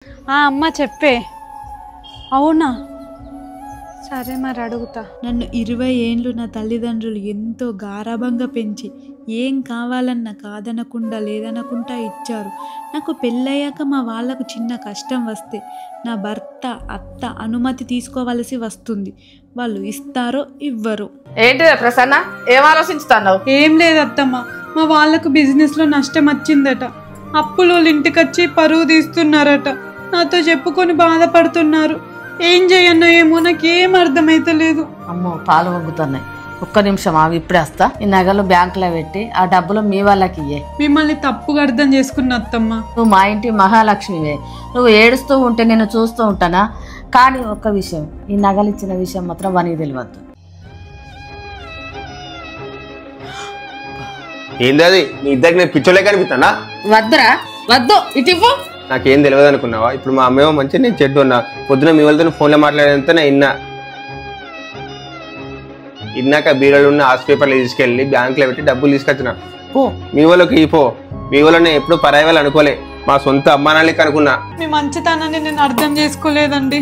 అమ్మ చెప్పే. అవునా, సరే మరి అడుగుతా. నన్ను 20 ఏండ్లు నా తల్లిదండ్రులు ఎంతో గారాబంగా పెంచి ఏం కావాలన్నా కాదనకుండా లేదనకుండా ఇచ్చారు. నాకు పెళ్ళయ్యాక మా వాళ్ళకు చిన్న కష్టం వస్తే నా భర్త అత్త అనుమతి తీసుకోవలసి వస్తుంది. వాళ్ళు ఇస్తారో ఇవ్వరు. ఏంటి ప్రసన్న, ఏం ఆలోచించుతున్నావు? ఏం లేదు అత్తమ్మ, మా వాళ్ళకు బిజినెస్లో నష్టం వచ్చిందట. అప్పులు ఇంటికొచ్చి పరువు తీస్తున్నారట. నాతో చెప్పుకొని బాధపడుతున్నారు. ఏం చేయన్నో ఏమో నాకేం అర్థమైతలేదు. అమ్మో, పాలు వంగుతున్నాయి. ఒక్క నిమిషం ఆవి, ఇప్పుడే వస్తా. ఈ నగలు బ్యాంకులో పెట్టి ఆ డబ్బులు మీ వాళ్ళకి ఇయ్యే. మిమ్మల్ని తప్పుగా అర్థం చేసుకున్న అత్తమ్మ. నువ్వు మా ఇంటి మహాలక్ష్మివే. నువ్వు ఏడుస్తూ ఉంటే నేను చూస్తూ ఉంటానా? కానీ ఒక్క విషయం, ఈ నగలు ఇచ్చిన విషయం మాత్రం వానికి తెలియవద్దు. ఏంది అది? నీ ఇద్దరికి నేను పిచ్చోలే కనిపిస్తానా? వద్దురా, వద్దు, ఇటు ఇవ్వు. నాకేం తెలియదు అనుకున్నావా? ఇప్పుడు మా అమ్మేమో మంచిగా నేను చెడ్డు ఉన్నా. పొద్దున మీ వాళ్ళతో ఫోన్లో మాట్లాడేంత నేను ఇన్నాక బీరోలో ఉన్న ఆస్ పేపర్లు తీసుకెళ్ళి బ్యాంకులో పెట్టి డబ్బులు తీసుకొచ్చిన. పో మీ వాళ్ళకి పో. మీ వాళ్ళని ఎప్పుడు పరాయి వాళ్ళు అనుకోలే, మా సొంత అమ్మానాళ్ళకి అనుకున్నా. మీ మంచితనాన్ని నేను అర్థం చేసుకోలేదండి.